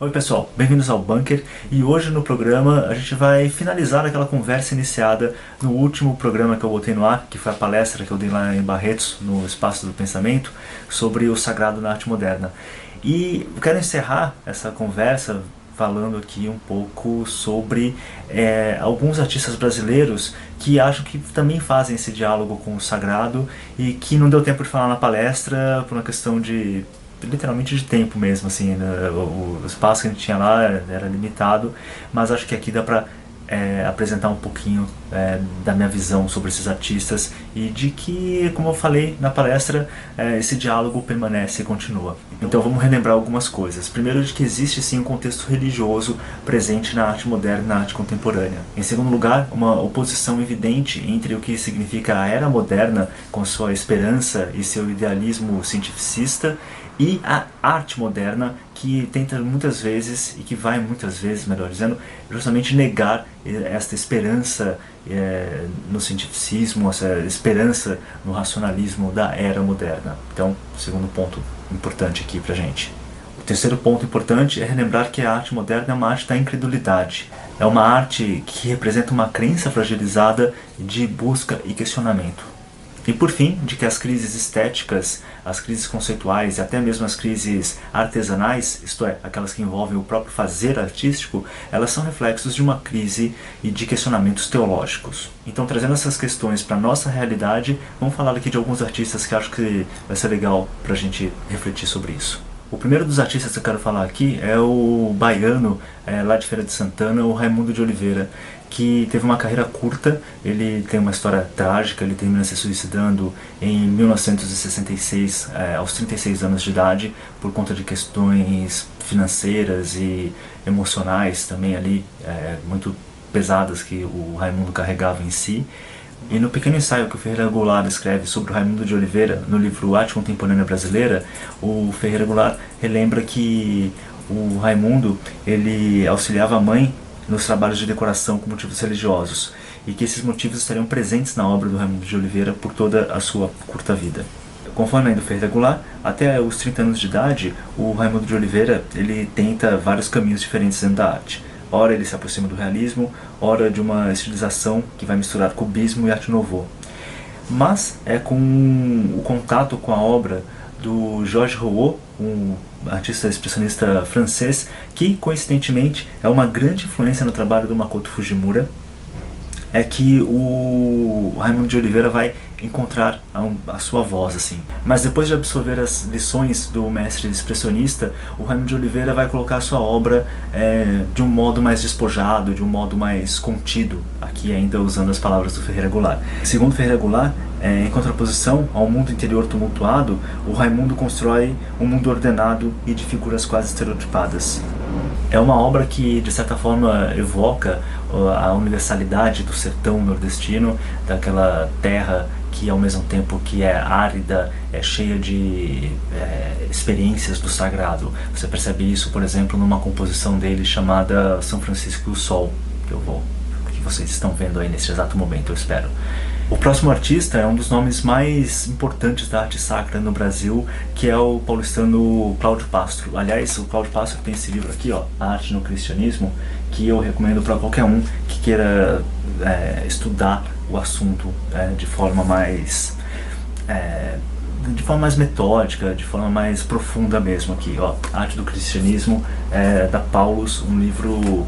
Oi pessoal, bem-vindos ao Bunker, e hoje no programa a gente vai finalizar aquela conversa iniciada no último programa que eu botei no ar, que foi a palestra que eu dei lá em Barretos, no Espaço do Pensamento, sobre o sagrado na arte moderna. E eu quero encerrar essa conversa falando aqui um pouco sobre alguns artistas brasileiros que acham que também fazem esse diálogo com o sagrado e que não deu tempo de falar na palestra por uma questão de literalmente de tempo mesmo, assim, né? O espaço que a gente tinha lá era limitado, mas acho que aqui dá pra apresentar um pouquinho da minha visão sobre esses artistas e de que, como eu falei na palestra, esse diálogo permanece e continua. Então vamos relembrar algumas coisas. Primeiro, de que existe sim um contexto religioso presente na arte moderna e na arte contemporânea. Em segundo lugar, uma oposição evidente entre o que significa a era moderna com sua esperança e seu idealismo cientificista e a arte moderna, que tenta muitas vezes, e que vai muitas vezes, melhor dizendo, justamente negar esta esperança no cientificismo, essa esperança no racionalismo da era moderna. Então, segundo ponto importante aqui pra gente. O terceiro ponto importante é relembrar que a arte moderna é uma arte da incredulidade. É uma arte que representa uma crença fragilizada de busca e questionamento. E por fim, de que as crises estéticas, as crises conceituais e até mesmo as crises artesanais, isto é, aquelas que envolvem o próprio fazer artístico, elas são reflexos de uma crise e de questionamentos teológicos. Então, trazendo essas questões para a nossa realidade, vamos falar aqui de alguns artistas que acho que vai ser legal para a gente refletir sobre isso. O primeiro dos artistas que eu quero falar aqui é o baiano, lá de Feira de Santana, o Raimundo de Oliveira, que teve uma carreira curta. Ele tem uma história trágica, ele termina se suicidando em 1966, aos 36 anos de idade, por conta de questões financeiras e emocionais também ali, muito pesadas que o Raimundo carregava em si. E no pequeno ensaio que o Ferreira Goulart escreve sobre o Raimundo de Oliveira, no livro Arte Contemporânea Brasileira, o Ferreira Goulart relembra que o Raimundo ele auxiliava a mãe nos trabalhos de decoração com motivos religiosos, e que esses motivos estariam presentes na obra do Raimundo de Oliveira por toda a sua curta vida. Conforme ainda o Ferreira Goulart, até os 30 anos de idade, o Raimundo de Oliveira ele tenta vários caminhos diferentes dentro da arte. Ora ele se aproxima do realismo, ora de uma estilização que vai misturar cubismo e arte nouveau. Mas é com o contato com a obra do Georges Rouault, um artista expressionista francês, que coincidentemente é uma grande influência no trabalho do Makoto Fujimura, é que o Raimundo de Oliveira vai encontrar a sua voz, assim. Mas depois de absorver as lições do mestre expressionista, o Raimundo de Oliveira vai colocar a sua obra de um modo mais despojado, de um modo mais contido, aqui ainda usando as palavras do Ferreira Goulart. Segundo Ferreira Goulart, em contraposição ao mundo interior tumultuado, o Raimundo constrói um mundo ordenado e de figuras quase estereotipadas. É uma obra que, de certa forma, evoca a universalidade do sertão nordestino, daquela terra que, ao mesmo tempo que é árida, é cheia de experiências do sagrado. Você percebe isso, por exemplo, numa composição dele chamada São Francisco e o Sol, que vocês estão vendo aí nesse exato momento, eu espero. O próximo artista é um dos nomes mais importantes da arte sacra no Brasil, que é o paulistano Cláudio Pastro. Aliás, o Cláudio Pastro tem esse livro aqui, ó, A Arte no Cristianismo, que eu recomendo para qualquer um que queira estudar o assunto de forma mais metódica, de forma mais profunda mesmo aqui, ó. A Arte do Cristianismo, da Paulus, um livro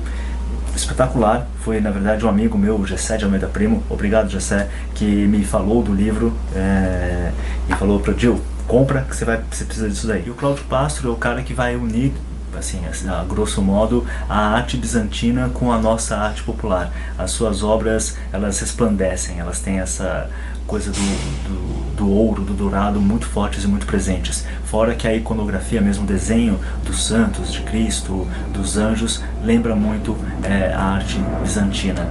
espetacular. Foi, na verdade, um amigo meu, o Gessé de Almeida Primo, obrigado Gessé, que me falou do livro e falou para Gil, compra que você precisa disso daí. E o Cláudio Pastro é o cara que vai unir, assim, a grosso modo, a arte bizantina com a nossa arte popular. As suas obras, elas resplandecem, elas têm essa coisa do ouro, do dourado muito fortes e muito presentes. Fora que a iconografia, mesmo o desenho dos santos, de Cristo, dos anjos, lembra muito a arte bizantina.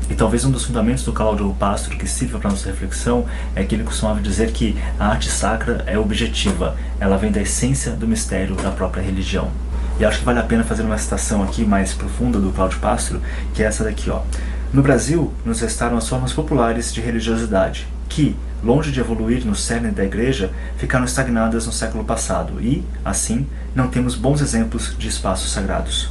E talvez um dos fundamentos do Cláudio Pastro que sirva para nossa reflexão é que ele costumava dizer que a arte sacra é objetiva, ela vem da essência do mistério da própria religião. E acho que vale a pena fazer uma citação aqui mais profunda do Cláudio Pastro, que é essa daqui, ó. No Brasil, nos restaram as formas populares de religiosidade. que, longe de evoluir no cerne da Igreja, ficaram estagnadas no século passado e, assim, não temos bons exemplos de espaços sagrados.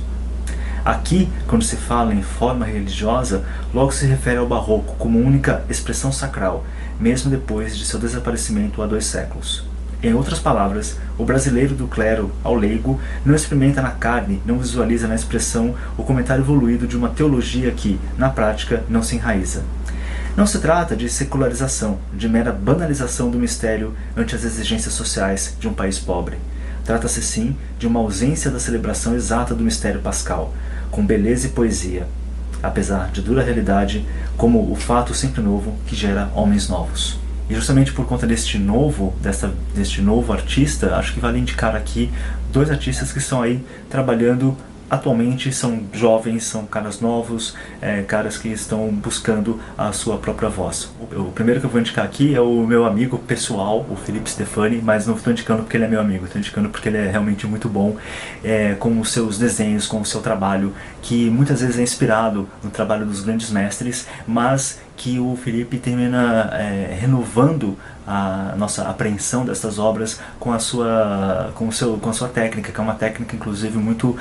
Aqui, quando se fala em forma religiosa, logo se refere ao Barroco como única expressão sacral, mesmo depois de seu desaparecimento há 2 séculos. Em outras palavras, o brasileiro do clero ao leigo não experimenta na carne, não visualiza na expressão o comentário evoluído de uma teologia que, na prática, não se enraiza. Não se trata de secularização, de mera banalização do mistério ante as exigências sociais de um país pobre. Trata-se sim de uma ausência da celebração exata do mistério pascal, com beleza e poesia, apesar de dura realidade, como o fato sempre novo que gera homens novos. E justamente por conta deste novo artista, acho que vale indicar aqui 2 artistas que estão aí trabalhando atualmente, são jovens, são caras novos, caras que estão buscando a sua própria voz. O primeiro que eu vou indicar aqui é o meu amigo pessoal, o Felipe Stefani, mas não estou indicando porque ele é meu amigo, estou indicando porque ele é realmente muito bom com os seus desenhos, com o seu trabalho, que muitas vezes é inspirado no trabalho dos grandes mestres, mas que o Felipe termina renovando a nossa apreensão dessas obras com a sua técnica, que é uma técnica inclusive muito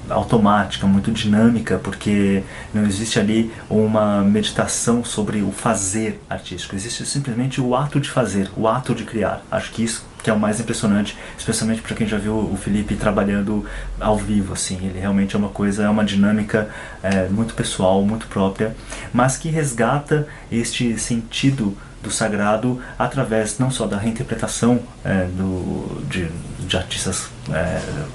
automática, muito dinâmica, porque não existe ali uma meditação sobre o fazer artístico, existe simplesmente o ato de fazer, o ato de criar. Acho que isso que é o mais impressionante, especialmente para quem já viu o Felipe trabalhando ao vivo, assim. Ele realmente é uma dinâmica muito pessoal, muito própria, mas que resgata este sentido do sagrado através não só da reinterpretação de artistas,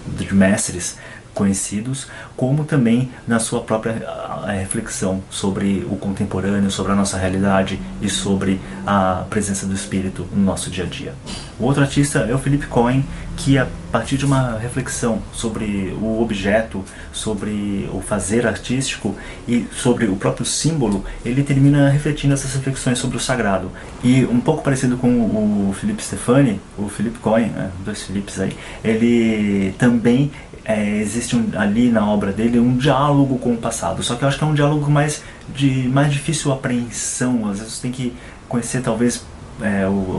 de mestres conhecidos, como também na sua própria reflexão sobre o contemporâneo, sobre a nossa realidade e sobre a presença do Espírito no nosso dia a dia. O outro artista é o Philip Cohen, que a partir de uma reflexão sobre o objeto, sobre o fazer artístico e sobre o próprio símbolo, ele termina refletindo essas reflexões sobre o sagrado. E um pouco parecido com o Philip Stefani, o Philip Cohen, 2 Philips aí, ele também existe ali na obra dele um diálogo com o passado, só que eu acho que é um diálogo mais difícil apreensão. Às vezes você tem que conhecer talvez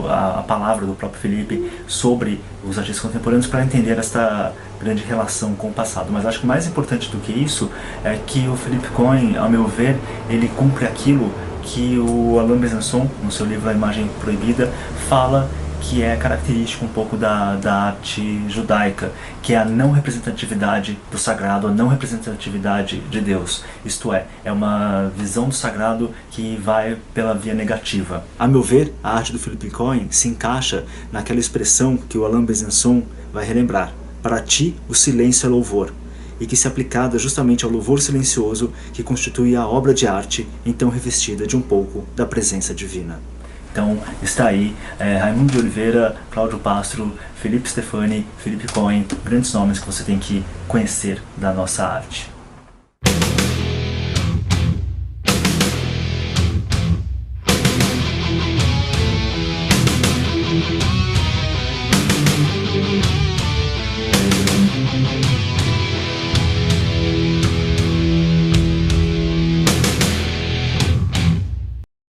a palavra do próprio Felipe sobre os artistas contemporâneos para entender esta grande relação com o passado. Mas acho que o mais importante do que isso é que o Philip Cohen, ao meu ver, ele cumpre aquilo que o Alain Besançon, no seu livro A Imagem Proibida, fala que é característico um pouco da arte judaica, que é a não representatividade do sagrado, a não representatividade de Deus. Isto é uma visão do sagrado que vai pela via negativa. A meu ver, a arte do Philip Cohen se encaixa naquela expressão que o Alain Besançon vai relembrar: para ti o silêncio é louvor, e que se aplicada justamente ao louvor silencioso que constitui a obra de arte, então revestida de um pouco da presença divina. Então está aí Raimundo de Oliveira, Cláudio Pastro, Felipe Stefani, Philip Cohen, grandes nomes que você tem que conhecer da nossa arte.